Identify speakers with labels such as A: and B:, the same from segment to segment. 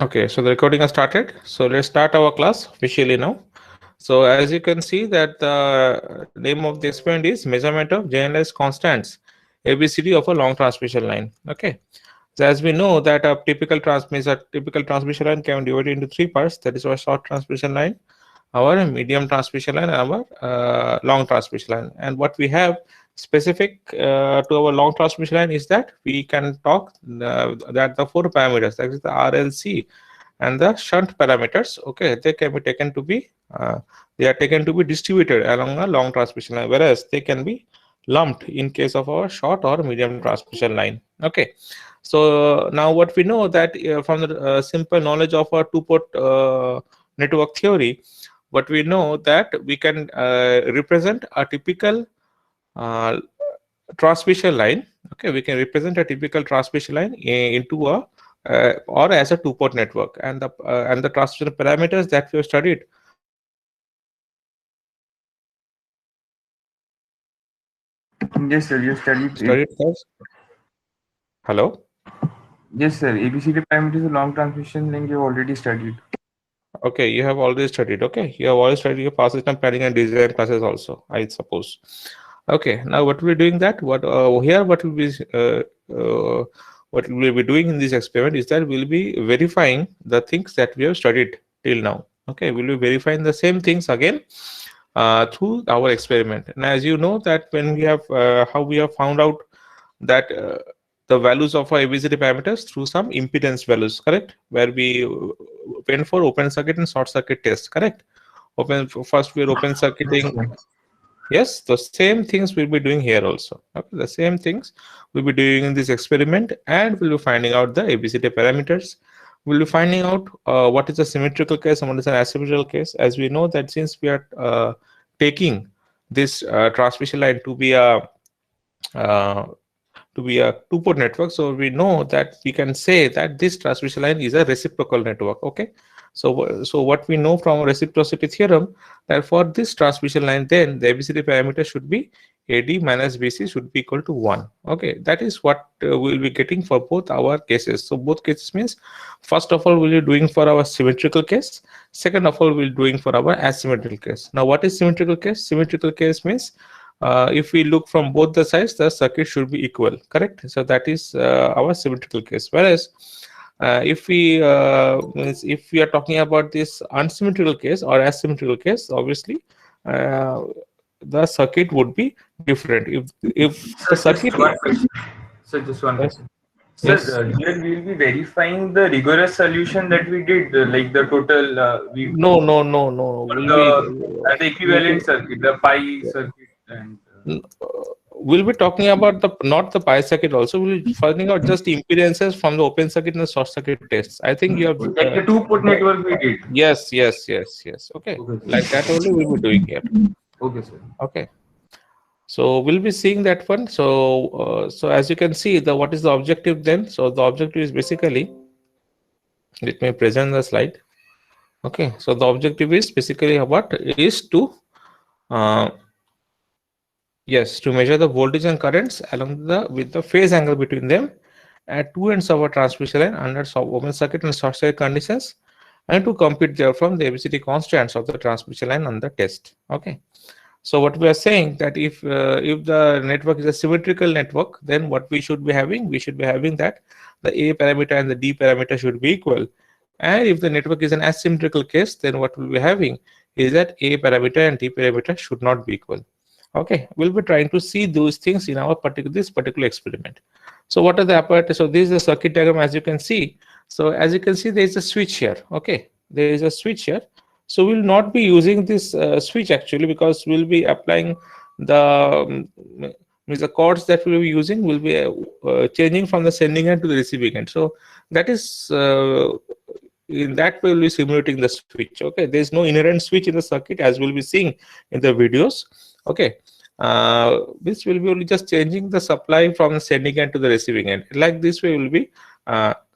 A: Okay, so the recording has started. So let's start our class officially now. So as you can see that the name of the experiment is measurement of generalized constants ABCD of a long transmission line. Okay. So as we know that a typical transmission line can be divided into three parts. That is our short transmission line, our medium transmission line, and our long transmission line. And what we have specific to our long transmission line is that we can talk that the four parameters, that is the RLC and the shunt parameters, okay, they can be taken to be they are taken to be distributed along a long transmission line, whereas they can be lumped in case of our short or medium transmission line. Okay, so now what we know that from the simple knowledge of our two-port network theory, what we know that we can represent a typical uh, transmission line. Okay, we can represent a typical transmission line into a or as a two-port network, and the transmission parameters that we have studied.
B: Yes, sir. You studied.
A: Studied first. Hello.
B: Yes, sir. ABCD parameters of long transmission link you already studied.
A: Okay, you have already studied. Okay, you have already studied your power system planning and design classes also, I suppose. Okay, now what we're doing that what here what we'll be doing in this experiment is that we'll be verifying the things that we have studied till now. Okay, we'll be verifying the same things again through our experiment. And as you know that when we have how we have found out that the values of our ABCD parameters through some impedance values, correct? Where we went for open circuit and short circuit test, correct? First we are open circuiting. Yes, the same things we'll be doing here also. Okay, the same things we'll be doing in this experiment, and we'll be finding out the ABCD parameters. We'll be finding out what is a symmetrical case and what is an asymmetrical case. As we know that since we are taking this transmission line uh, to be a two-port network, so we know that we can say that this transmission line is a reciprocal network. Okay, so what we know from reciprocity theorem, that for this transmission line, then the ABCD parameter should be AD minus BC should be equal to 1. Okay, that is what we'll be getting for both our cases. So both cases means, first of all, we'll be doing for our symmetrical case. Second of all, we'll be doing for our asymmetrical case. Now, what is symmetrical case? Symmetrical case means if we look from both the sides, the circuit should be equal, correct? So that is our symmetrical case. Whereas if we are talking about this unsymmetrical case or asymmetrical case, obviously the circuit would be different. If the
B: Sir, just
A: circuit,
B: one question. Sir, just one
A: yes,
B: question. Sir,
A: yes.
B: here we will be verifying the rigorous solution that we did, like the total we
A: No, no, no, no. Will be
B: the
A: will be
B: equivalent circuit, the pi circuit, and
A: we'll be talking about the not the pi circuit also. We'll be finding out just impedances from the open circuit and the short circuit tests. I think you have
B: like the two-port network we did.
A: yes, yes, yes, yes. Okay,
B: Okay,
A: like that only we'll be doing here.
B: okay, sir.
A: Okay, so we'll be seeing that one. So as you can see, the what is the objective then? So the objective is basically, let me present the slide. Okay, so the objective is basically what is to uh, yes, to measure the voltage and currents along the with the phase angle between them at two ends of a transmission line under open circuit and short circuit conditions, and to compute therefrom the ABCD constants of the transmission line on the test. Okay. So what we are saying that if the network is a symmetrical network, then what we should be having, we should be having that the A parameter and the D parameter should be equal. And if the network is an asymmetrical case, then what we'll be having is that A parameter and D parameter should not be equal. Okay, we'll be trying to see those things in our particular experiment. So what are the apparatus? So this is the circuit diagram, as you can see. So as you can see, there is a switch here. Okay, there is a switch here. So we'll not be using this switch actually, because we'll be applying the means the cords that we'll be using will be changing from the sending end to the receiving end. So that is in that way we'll be simulating the switch. Okay, there is no inherent switch in the circuit, as we'll be seeing in the videos. Okay, this will be only just changing the supply from the sending end to the receiving end. Like this way we'll be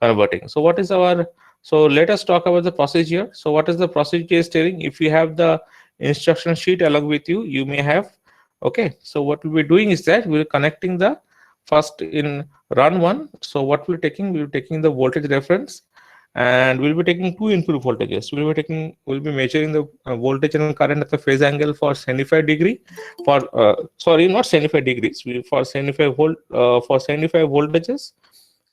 A: converting. So what is our, so let us talk about the procedure. So what is the procedure is telling? If you have the instruction sheet along with you, you may have. Okay, so what we'll be doing is that we're connecting the first in run one. So what we're taking the voltage reference, and we'll be taking two input voltages. We'll be measuring the voltage and current at the phase angle for 75 degree, for sorry, not 75 degrees, for 75 volt, for 75 voltages,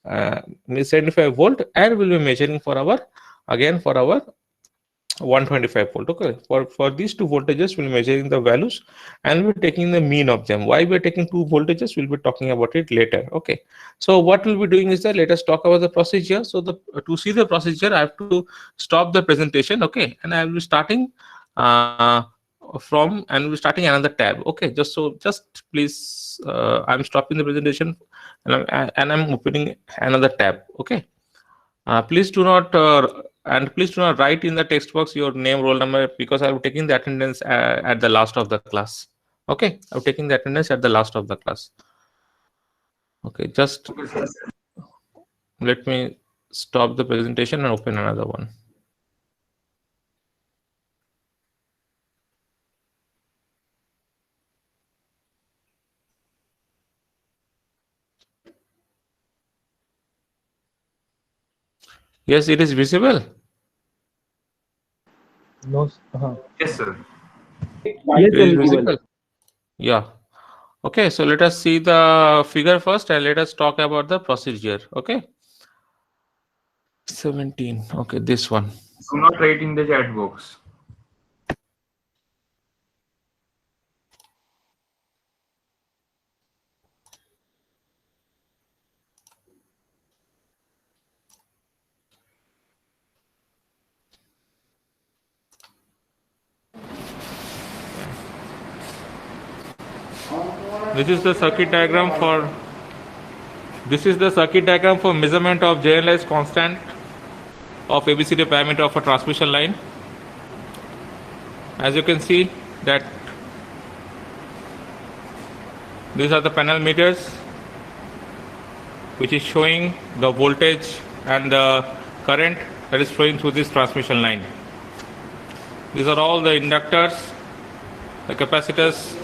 A: 75 volt, and we'll be measuring for our, again for our 125 volt. Okay, for these two voltages we'll be measuring the values, and we're taking the mean of them. Why we're taking two voltages, we'll be talking about it later. Okay, so what we'll be doing is that, let us talk about the procedure. So the to see the procedure, I have to stop the presentation. Okay, and I will be starting from, and we'll be starting another tab. Okay, just please, I'm stopping the presentation, and I'm opening another tab. Okay, please do not please do not write in the text box your name, roll number, because I'm taking the attendance at the last of the class. Okay, I'm taking the attendance at the last of the class. Okay, just let me stop the presentation and open another one. Yes, it is visible.
C: No.
B: Yes, sir.
C: Yes,
A: It
C: sir,
A: is
C: visible.
A: visible. Yeah. Okay, so let us see the figure first, and let us talk about the procedure. Okay. 17. Okay, this one.
B: Do not write in the chat box.
A: This is the circuit diagram for measurement of generalized constant of ABCD parameter of a transmission line. As you can see that these are the panel meters which is showing the voltage and the current that is flowing through this transmission line. These are all the inductors, the capacitors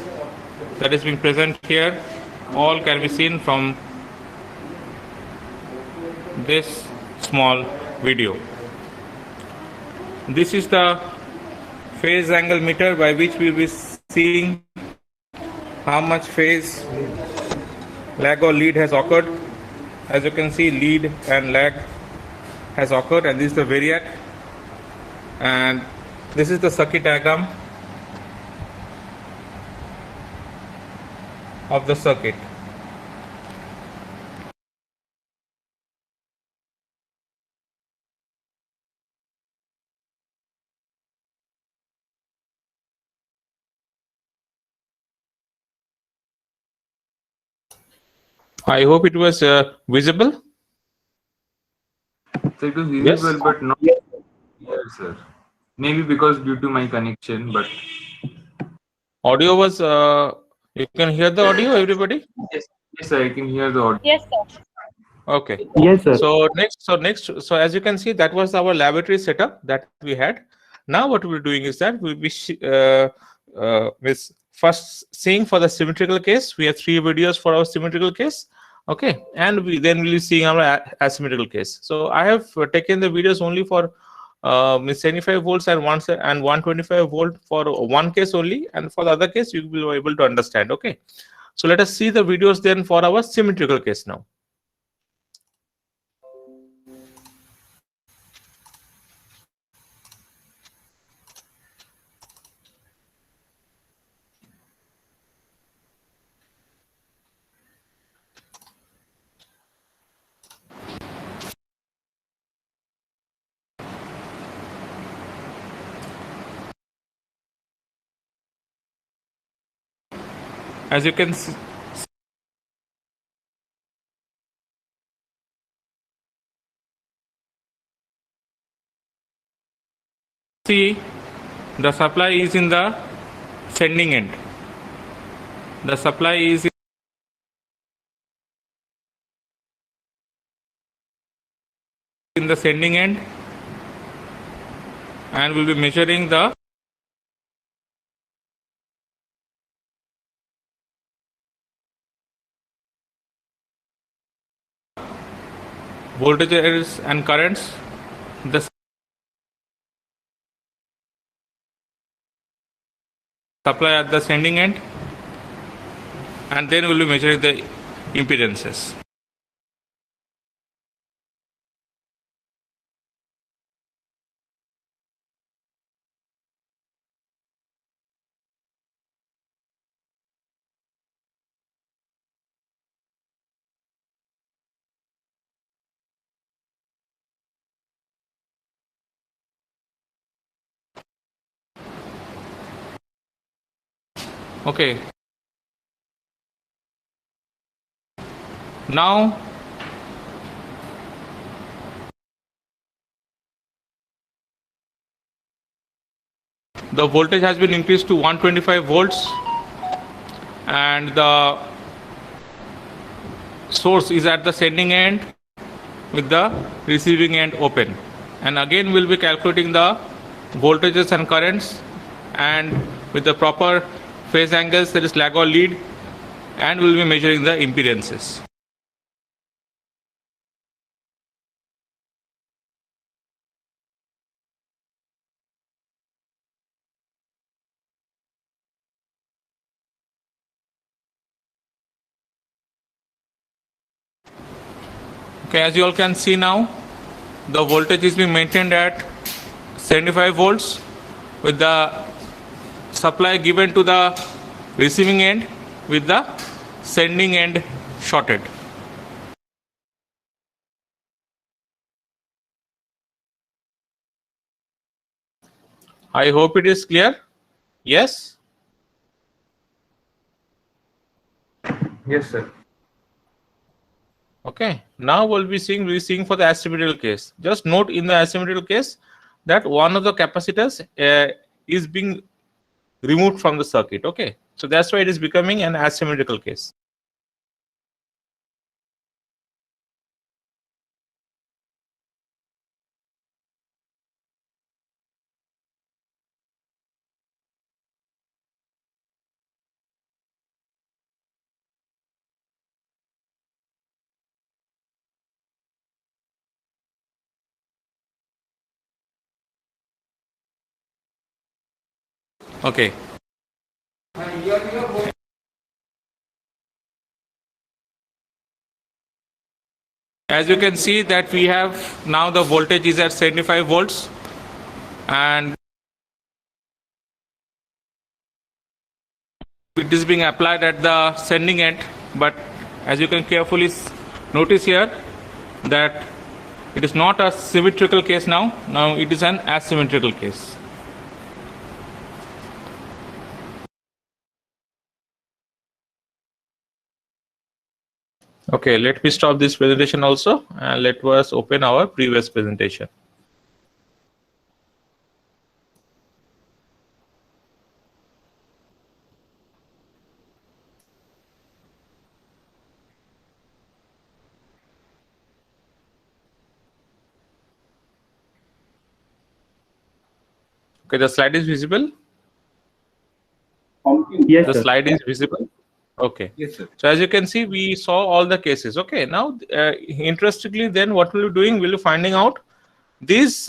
A: that is being present here, all can be seen from this small video. This is the phase angle meter by which we will be seeing how much phase lag or lead has occurred. As you can see, lead and lag has occurred, and this is the variac, and this is the circuit diagram of the circuit. I hope it was visible.
B: So it was
A: Yes.
B: visible, but not here, sir. Maybe because due to my connection, but
A: Audio was, you can hear the audio, everybody?
B: yes, sir, I can hear the audio.
D: Yes, sir.
A: Okay.
C: Yes, sir.
A: So as you can see, that was our laboratory setup that we had. Now what we're doing is that we'll be first seeing for the symmetrical case. We have 3 videos for our symmetrical case. Okay, and we then will be seeing our asymmetrical case. So I have taken the videos only for 75 volts and 125 volt for one case only, and for the other case you will be able to understand. Okay, so let us see the videos then for our symmetrical case now. As you can see, the supply is in the sending end. The supply is in the sending end, and we'll be measuring the voltages and currents the supply at the sending end, and then we'll be measuring the impedances. Okay. Now the voltage has been increased to 125 volts, and the source is at the sending end with the receiving end open. And again we'll be calculating the voltages and currents, and with the proper phase angles, that is lag or lead, and we'll be measuring the impedances. Okay, as you all can see now, the voltage is being maintained at 75 volts with the supply given to the receiving end with the sending end shorted. I hope it is clear. Yes?
B: Yes, sir.
A: Okay, now we'll be seeing for the asymmetrical case. Just note in the asymmetrical case that one of the capacitors is being removed from the circuit. Okay, so that's why it is becoming an asymmetrical case. Okay. As you can see that we have now the voltage is at 75 volts, and it is being applied at the sending end. But as you can carefully notice here that it is not a symmetrical case now. Now it is an asymmetrical case. Okay, let me stop this presentation also, and let us open our previous presentation. Okay, the slide is visible.
C: Yes,
A: The
C: sir.
A: slide is visible. Okay.
C: Yes, sir.
A: So as you can see, we saw all the cases. Okay. Now, interestingly, then what we'll be doing, we'll be finding out these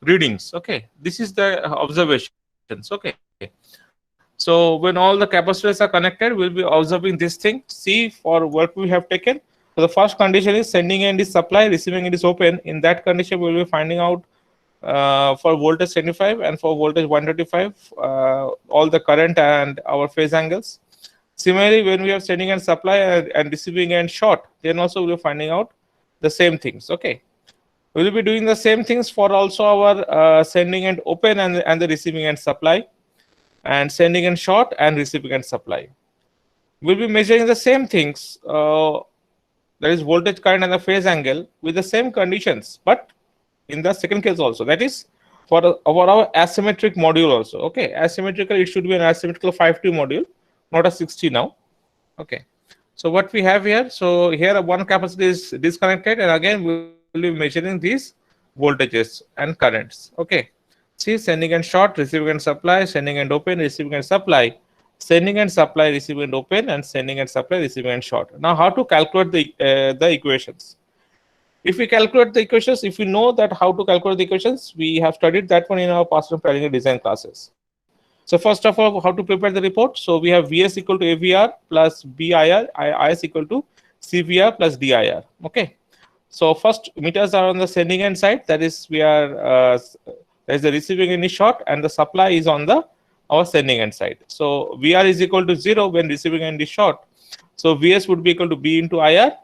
A: readings. Okay. This is the observations. Okay. So when all the capacitors are connected, we'll be observing this thing. See for what we have taken. So the first condition is sending end is supply, receiving end is open. In that condition, we'll be finding out for voltage 75 and for voltage 125 all the current and our phase angles. Similarly, when we are sending end supply and receiving end short, then also we'll be finding out the same things. Okay, we'll be doing the same things for also our sending end open and the receiving end supply, and sending end short and receiving end supply. We'll be measuring the same things, that is voltage, current, and the phase angle with the same conditions, but in the second case also, that is for our asymmetric module also. Okay, asymmetrical, it should be an asymmetrical 5T module, not a 60 now. Okay, so what we have here, so here one capacitor is disconnected, and again we will be measuring these voltages and currents. Okay, see, sending and short, receiving and supply, sending and open, receiving and supply, sending and supply, receiving and open, and sending and supply, receiving and short. Now how to calculate the equations? If we calculate the equations, if we know that how to calculate the equations, we have studied that one in our past planning and design classes. So first of all, how to prepare the report? So we have Vs equal to AVR plus BIR, IS equal to CVR plus DIR. Okay. So first meters are on the sending end side. That is, we are there is the receiving end is short, and the supply is on the our sending end side. So VR is equal to 0 when receiving end is short. So Vs would be equal to B into IR,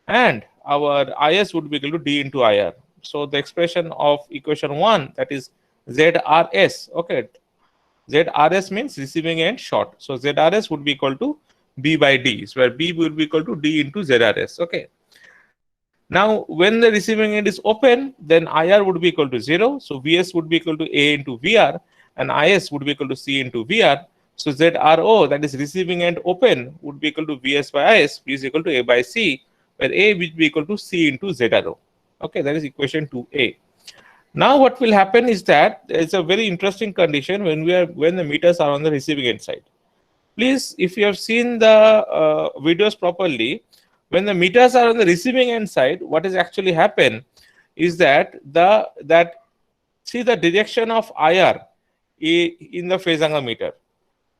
A: and our IS would be equal to D into IR. So the expression of equation 1, that is ZRS. Okay. ZRS means receiving end short. So ZRS would be equal to B by D, so where B will be equal to D into ZRS. Okay. Now, when the receiving end is open, then IR would be equal to 0. So VS would be equal to A into VR, and IS would be equal to C into VR. So ZRO, that is receiving end open, would be equal to VS by IS, B is equal to A by C, where A would be equal to C into ZRO. Okay, that is equation 2A. Now what will happen is that there is a very interesting condition when the meters are on the receiving end side. Please, if you have seen the videos properly, when the meters are on the receiving end side, what is actually happen is that see the direction of IR in the phase angle meter.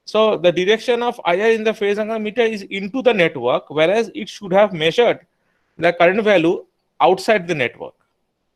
A: So the direction of IR in the phase angle meter is into the network, whereas it should have measured the current value outside the network.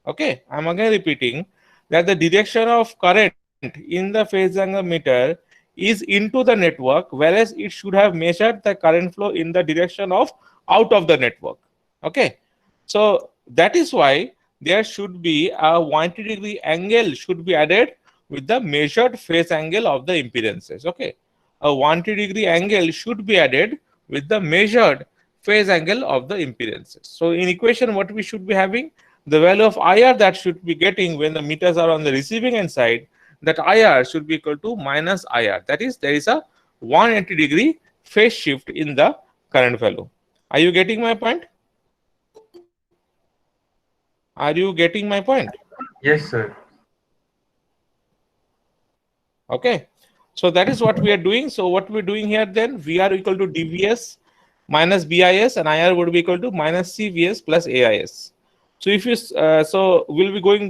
A: Okay, I'm again repeating that the direction of current in the phase angle meter is into the network, whereas it should have measured the current flow in the direction of out of the network. Okay, so that is why there should be a 180-degree angle should be added with the measured phase angle of the impedances. Okay, a 180-degree angle should be added with the measured phase angle of the impedances. So in equation, what we should be having, the value of IR that should be getting when the meters are on the receiving end side, that IR should be equal to minus IR. That is, there is a 180-degree phase shift in the current value. Are you getting my point? Are you getting my point?
B: Yes, sir.
A: Okay. So that is what we are doing. So what we're doing here then, VR equal to DVS minus BIS, and IR would be equal to minus CVS plus AIS. So if you so we'll be going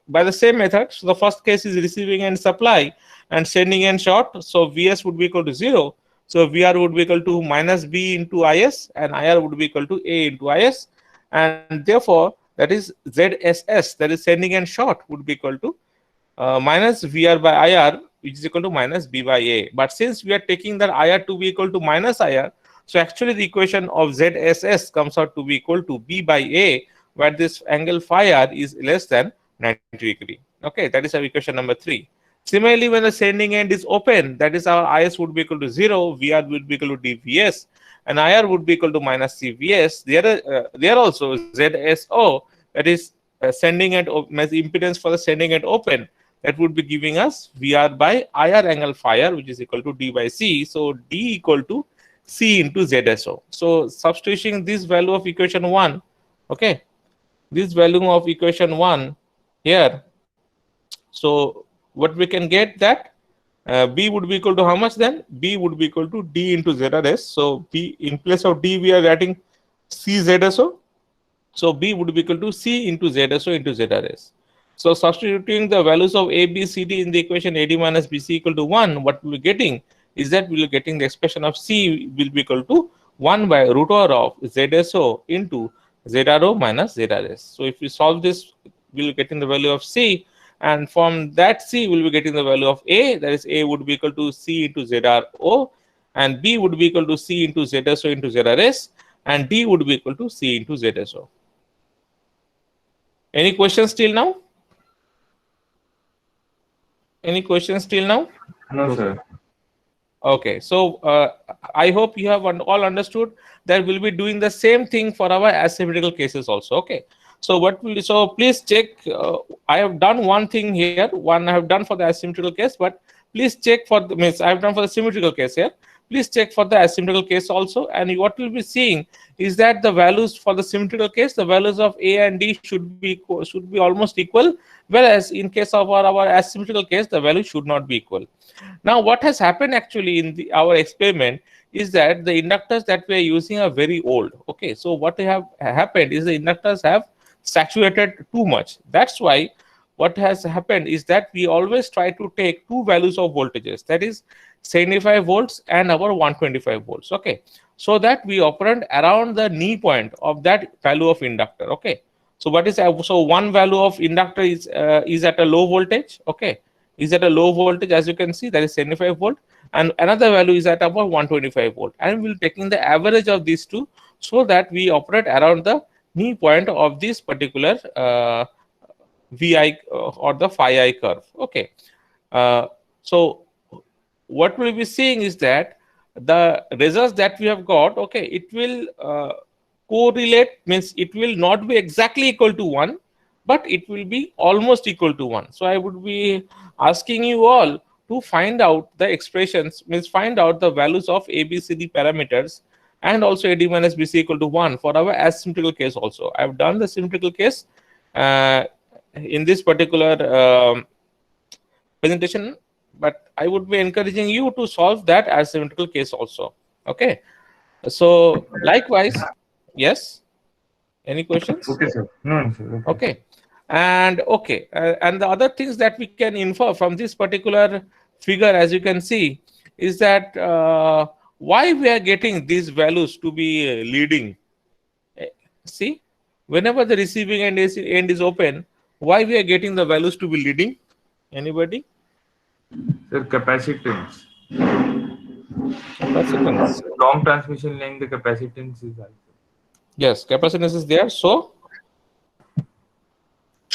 A: by the same method. So the first case is receiving end supply and sending end short. So VS would be equal to 0. So VR would be equal to minus B into IS, and IR would be equal to A into IS, and therefore that is ZSS, that is sending end short, would be equal to minus VR by IR, which is equal to minus B by A. But since we are taking that IR to be equal to minus IR, so actually the equation of ZSS comes out to be equal to B by A, where this angle phi r is less than 90 degree. Okay, that is our equation number 3. Similarly, when the sending end is open, that is our IS would be equal to 0, VR would be equal to DVS, and IR would be equal to minus CVS. There also ZSO, that is sending end impedance for the sending end open, that would be giving us VR by IR angle phi r, which is equal to D by C. So D equal to C into ZSO. So substituting this value of equation 1, okay, this value of equation 1 here, so what we can get that B would be equal to how much then? B would be equal to D into ZRS. So B, in place of D we are writing C ZSO. So B would be equal to C into ZSO into ZRS. So substituting the values of A, B, C, D in the equation AD minus BC equal to 1, what we'll be getting is that we'll be getting the expression of C will be equal to 1 by root over of ZSO into ZRO minus ZRS. So if we solve this, we'll be getting the value of C, and from that C we'll be getting the value of A, that is A would be equal to C into ZRO, and B would be equal to C into ZSO into ZRS, and D would be equal to C into ZSO. Any questions till now? Any questions till now?
B: No, sir.
A: Okay, so I hope you have all understood that we'll be doing the same thing for our asymmetrical cases also. Okay, so so please check. I have done one thing here. One I have done for the asymmetrical case, but please check for the I have done for the symmetrical case here. Please check for the asymmetrical case also, and what we'll be seeing is that the values for the symmetrical case, the values of A and D should be almost equal, whereas in case of our asymmetrical case, the value should not be equal. Now, what has happened actually in our experiment is that the inductors that we are using are very old. Okay, so what have happened is the inductors have saturated too much. That's why what has happened is that we always try to take two values of voltages, that is 75 volts and our 125 volts. Okay, so that we operate around the knee point of that value of inductor. Okay, so what is so one value of inductor is at a low voltage. Okay, is at a low voltage, as you can see, that is 75 volt, and another value is at about 125 volt, and we'll taking the average of these two so that we operate around the knee point of this particular VI or the phi I curve. Okay, so what we'll be seeing is that the results that we have got, okay, it will correlate, means it will not be exactly equal to 1, but it will be almost equal to 1. So I would be asking you all to find out the expressions, means find out the values of ABCD parameters and also AD minus BC equal to 1 for our asymmetrical case also. I've done the symmetrical case in this particular presentation, but I would be encouraging you to solve that asymmetrical case also. Okay, so likewise, yes, any questions?
B: Okay, sir. No, sir.
A: Okay, and okay, and the other things that we can infer from this particular figure, as you can see, is that why we are getting these values to be leading. See, whenever the receiving end is open, why we are getting the values to be leading? Anybody?
B: Sir, capacitance.
A: Capacitance.
B: Long transmission line, the capacitance is also.
A: Yes, capacitance is there. So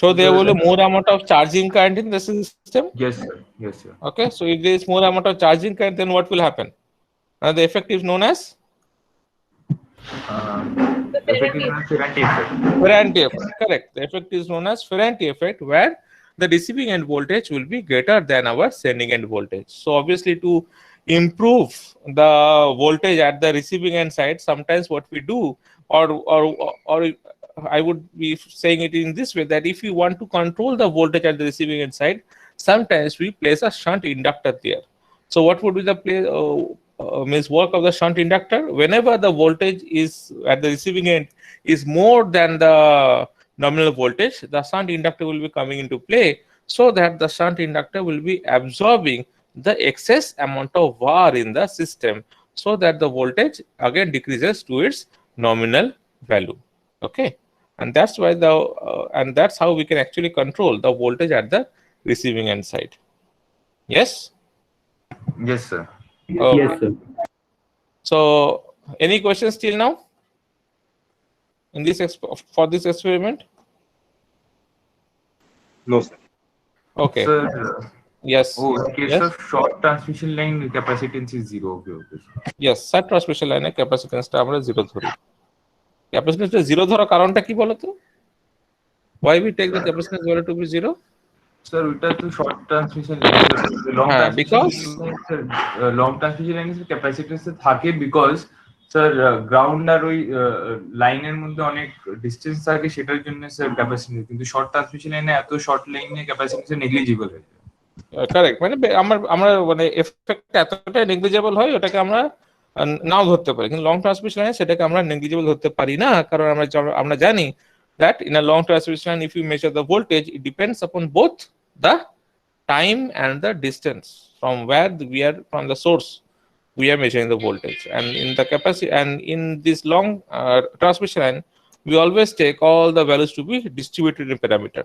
A: there will be more amount of charging current in the system.
B: Yes, sir. Yes, sir.
A: Okay, so if there is more amount of charging current, then what will happen? The effect is known as
B: Effect is known as Ferranti effect.
A: Ferranti effect. Correct. The effect is known as Ferranti effect, where the receiving end voltage will be greater than our sending end voltage. So obviously, to improve the voltage at the receiving end side, sometimes what we do, or I would be saying it in this way, that if you want to control the voltage at the receiving end side, sometimes we place a shunt inductor there. So what would be the means work of the shunt inductor? Whenever the voltage is at the receiving end is more than the nominal voltage, the shunt inductor will be coming into play, so that the shunt inductor will be absorbing the excess amount of VAR in the system, so that the voltage again decreases to its nominal value. Okay, and that's why and that's how we can actually control the voltage at the receiving end side. Yes.
B: Yes, sir.
A: Okay.
C: Yes, sir.
A: So, any questions till now in this for this experiment?
C: No, sir.
A: Okay.
B: Sir,
A: Yes.
B: in case
A: Yes.
B: of short transmission line, the capacitance is 0. Okay, okay.
A: Yes, short transmission line ক্যাপাসিট্যান্সটা আমরা 0 ধরি। ক্যাপাসিট্যান্সটা 0 ধরার কারণটা কি বলো তো? Why we take the capacitance value to be 0?
B: Sir, এটা তো short transmission line. Long transmission
A: because
B: line, long transmission line এর capacitance থাকে because স্যার গ্রাউন্ড আর ওই লাইনের মধ্যে অনেক ডিসটেন্স থাকে, সেটার জন্য স্যার ক্যাপাসিট্যান্স, কিন্তু শর্ট ট্রান্সমিশন লাইনে এত শর্ট লাইনে ক্যাপাসিট্যান্স নেগলিজিবল হয়ে যায়।
A: কারেক্ট, মানে আমরা মানে এফেক্ট এতটা নেগলিজেবল হয়, ওটাকে আমরা নাও ধরতে পারি, কিন্তু লং ট্রান্সমিশন লাইনে সেটাকে আমরা নেগলিজেবল ধরতে পারি না, কারণ আমরা জানি that in a long transmission line, if you measure the voltage, it depends upon both the time and the distance from where we are, from the source we are measuring the voltage. And in the capacity, and in this long transmission line, we always take all the values to be distributed in parameter.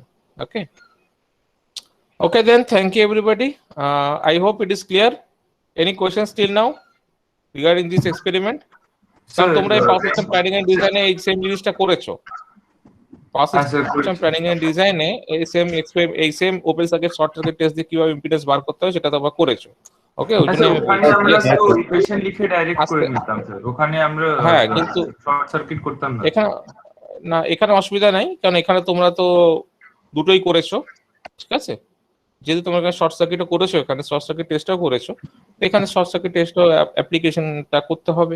A: Okay, then thank you everybody. I hope it is clear. Any questions till now regarding this experiment? Sir, তোমরা power system planning and ডিজাইনে এই same জিনিসটা করেছো? Power system planning and ডিজাইনে এই same open circuit short circuit test দিয়ে কিভাবে impedance বার করতে হয় সেটা তোমরা করেছো। ওকে,
B: ওখানে আমরা তো ইকুয়েশন লিখে ডাইরেক্ট করে নিতাম স্যার, ওখানে আমরা
A: হ্যাঁ, কিন্তু
B: শর্ট সার্কিট করতাম না।
A: এখানে অসুবিধা নাই, কারণ এখানে তোমরা তো দুটোই করেছো, ঠিক আছে? যেহেতু তোমরা এখানে শর্ট সার্কিটও করেছো, এখানে শর্ট সার্কিট টেস্টও করেছো, এখানে শর্ট সার্কিট টেস্টও অ্যাপ্লিকেশনটা করতে হবে।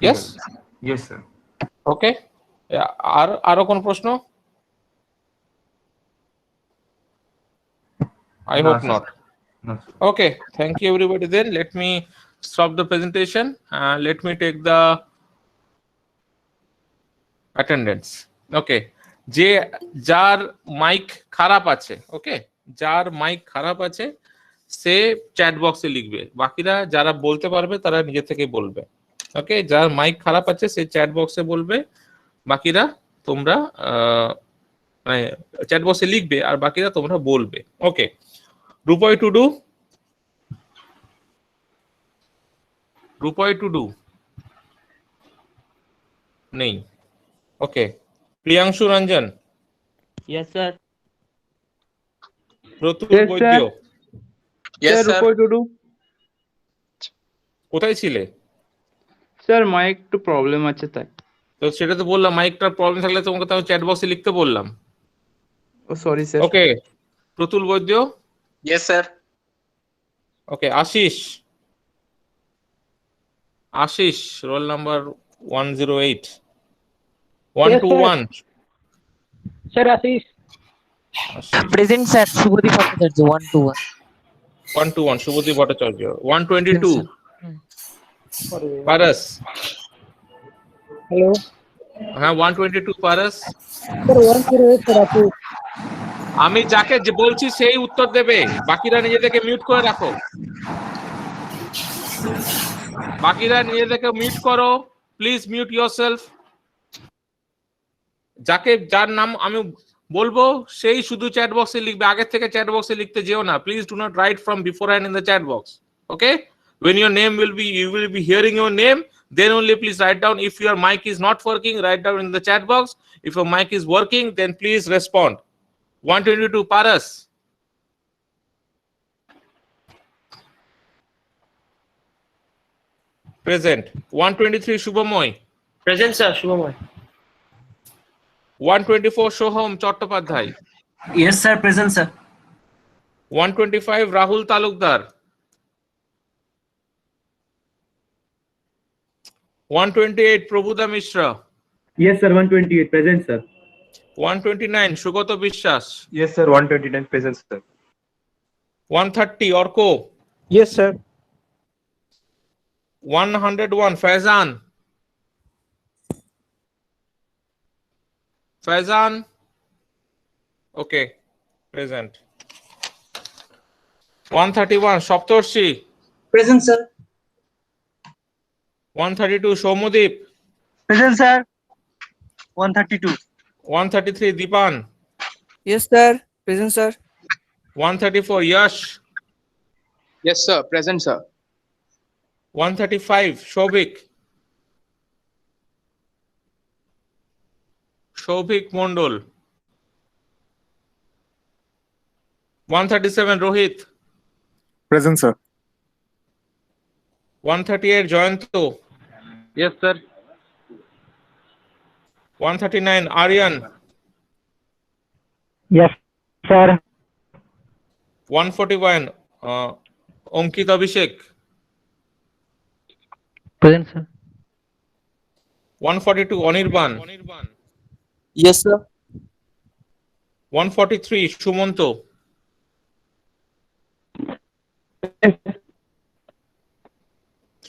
A: Yes
B: yes sir.
A: ওকে, আরো কোন প্রশ্ন? I hope not.
B: No.
A: Okay, thank you everybody. Then let me stop the presentation. Let me take the attendance. ওকে, যে যার মাইক খারাপ আছে, ওকে, যার মাইক খারাপ আছে সে চ্যাট বক্সে লিখবে, বাকিরা যারা বলতে পারবে তারা নিজে থেকে বলবে। ওকে, যার মাইক খারাপ আছে সে চ্যাট বক্সে বলবে, বাকিরা তোমরা মানে চ্যাট বক্সে লিখবে আর বাকিরা তোমরা বলবে। ওকে, রূপয় টুডু, রূপয় টুডু নেই। ওকে, Priyanshu Ranjan,
C: Yes, sir.
A: Pratul
D: Yes,
A: বৈদ্য,
D: sir. Yes, sir. Rupay Tudu.
A: কোথায় ছিলে?
D: স্যার মাইক একটু প্রবলেম আছে তাই।
A: তো সেটা তো বললাম, মাইকটার প্রবলেম থাকলে তোমাকে তাও চ্যাট বক্সে লিখতে বললাম।
D: Oh sorry sir.
A: Okay, Pratul Baidya.
C: Yes, sir.
A: Okay, Ashis, Ashis roll number 108 121।
E: Sir Ashis.
F: Present sir, Shubhodip Bhattacharya, 121.
A: 121 Shubhodip Bhattacharya. 122
F: Yes,
A: Paras.
E: Hello
A: হ্যাঁ, 122 পারস।
E: Sir 108 sir Ashis.
A: আমি যাকে যে বলছি সেই উত্তর দেবে, বাকিরা নিজেদেরকে মিউট করে রাখো, বাকিরা নিজেদেরকে মিউট করো, প্লিজ মিউট ইয়োরসেলফ। যাকে যার নাম আমি বলবো সেই শুধু চ্যাট বক্সে লিখবে, আগের থেকে চ্যাট বক্সে লিখতে যেও না, please do not right from before hand in the chat box. Okay, when your name will be, you will be hearing your name, then only please write down. If your mic is not working, write down in the chat box. If your mic is working, then please respond. 122 Paras, present. 123 Shubhamoy,
C: Present, sir. Shubhamoy.
A: 124 Shoham Chattopadhyay,
C: Yes, sir. Present, sir.
A: 125 Rahul Talukdar, 128 Prabhuda Mishra,
G: Yes, sir. 128 present, sir.
A: 129 Sugato Bishwas,
G: Yes, sir. 129 present, sir.
A: 130 Orko,
E: yes sir.
A: 101 Faizan, Faizan, okay, present. 131 Saptorshi,
C: Present, sir.
A: 132 Shomudip,
C: Present, sir. 132.
A: 133 Dipan,
F: Yes, sir. Present, sir.
A: 134 Yash,
H: Yes, sir. Present, sir.
A: 135 Shobik, Shobik Mondol, 137 Rohit,
G: Present, sir.
A: 138 Joyanto,
D: Yes, sir.
A: 139 Aryan,
E: yes sir.
A: 141 Omkit Abhishek,
E: present sir.
A: 142 Anirban,
F: Yes, sir.
A: 143 Sumonto,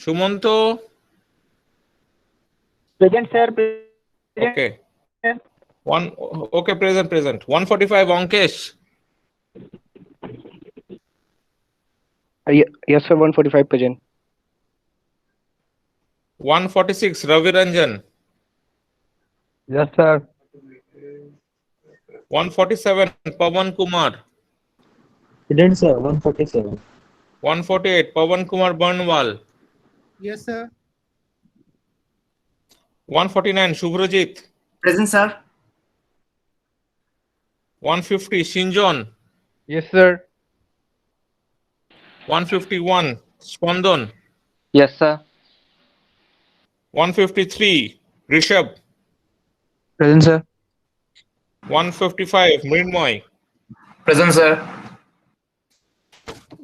A: Sumonto,
E: present sir.
A: okay. One, okay, present. 145 Onkesh,
E: yes sir 145 present.
A: 146 Ravi Ranjan,
E: yes sir.
A: 147 Pawan Kumar,
C: Present, sir. 147.
A: 148 Pawan Kumar Barnwal,
H: Yes, sir.
A: 149 Shubhrajit,
C: Present, sir.
A: 150 Shinjon,
D: Yes, sir.
A: 151 Spandon,
D: Yes, sir.
A: 153 Rishabh,
F: Present, sir.
A: 155 Mrinmoy,
C: Present, sir.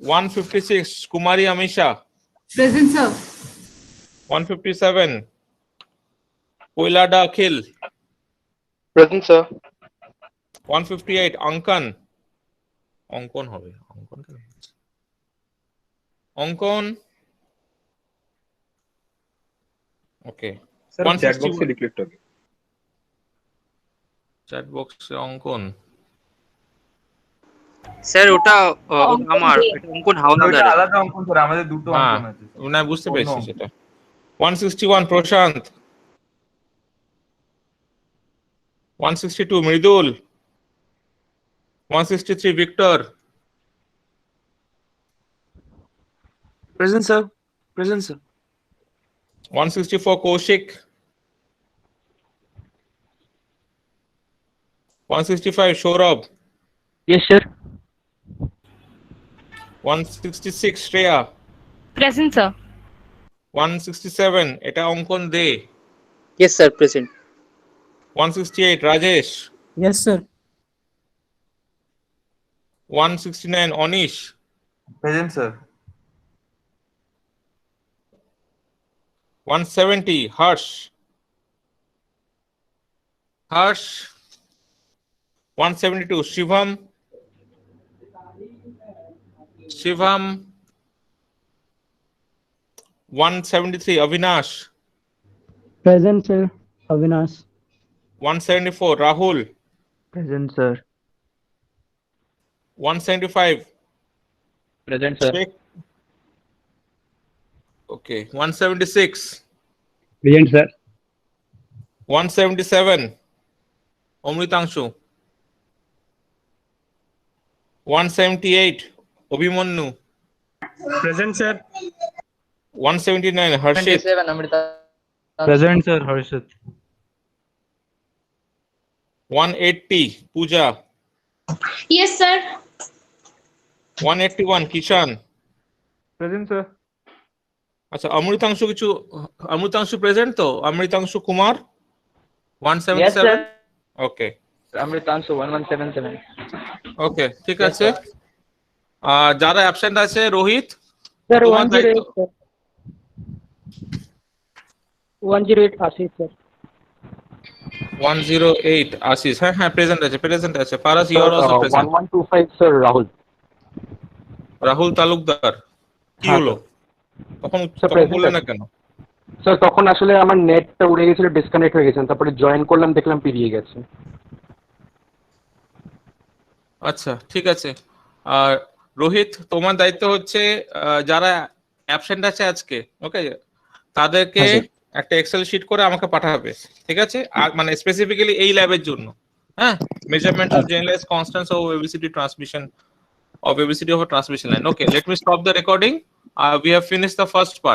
A: 156 Kumari Amisha,
I: Present, sir.
A: 157 Koilada Akhil,
D: Present, sir.
A: 158 Ankan, Ankon hobe, Ankon কেন হচ্ছে? Ankon, okay.
G: Sir, chat box
A: 161
G: से लिख लेते हैं.
A: Chat বক্সে অঙ্কন
F: sir ওটা আমার অঙ্কন
B: ওটা
F: হাওলাদার
B: আলাদা অঙ্কন স্যার, আমাদের দুটো
A: হ্যাঁ
B: অঙ্কন আছে
A: না বুঝতে
B: অন্য
A: পেরেছি
B: অঙ্কন।
A: সেটা 161 Prashanta 162 Mridul 163 Victor
F: present sir present sir
A: 164 Koushik 165 Sourav
E: Yes, sir.
A: 166 Shreya
I: Present, sir.
A: 167 এটা Ankan De
F: yes sir present
A: 168 Rajesh
F: yes sir
A: 169 Anish
B: present sir
A: 170 Harsha 172 Shivam 173 Abinash
E: Present, sir. Avinash.
A: 174 Rahul
E: Present, sir.
A: 175
D: Present, sir.
A: Sheikh. Okay, 176
E: Present, sir.
A: 177 অমৃতাংশু 178 Abhimanyu
G: Present, sir.
A: 179 হর্ষিত
D: 27 Amrita.
E: Present, sir. Harshit.
A: 180 পূজা
I: Yes, sir.
A: 181 কিষান
G: Present, sir.
A: আচ্ছা অমৃতাংশু present তো অমৃতাংশু কুমার 177 ওকে
D: Amritanshu 1177.
A: ওকে ঠিক আছে যারা absent আছে Rohit
E: Sir,
A: তোমার দায়িত্ব
E: 108 Ashish, sir.
A: 108 Ashis হ্যাঁ present আছে Faraz you are also present
E: 1125, sir. Rahul.
A: Rahul Talukdar কি
E: হ্যাঁ,
A: হলো তখন
E: present
A: বললেন
E: আছে।
A: না কেন
E: স্যার তখন আসলে আমার নেটটা উড়ে গেছিল, ডিসকানেক্ট হয়ে গেছেন, তারপরে জয়েন করলাম, দেখলাম পেরিয়ে গেছে।
A: আচ্ছা ঠিক আছে আর রোহিত তোমার দায়িত্ব হচ্ছে যারা অ্যাবসেন্ট আছে আজকে ওকে তাদেরকে একটা এক্সেল শিট করে আমাকে পাঠাবে ঠিক আছে আর মানে স্পেসিফিক্যালি এই ল্যাবের জন্য হ্যাঁ measurement of generalised constants of ABCD transmission of ABCD of a transmission line. Okay, let me stop the recording. We have finished the first part.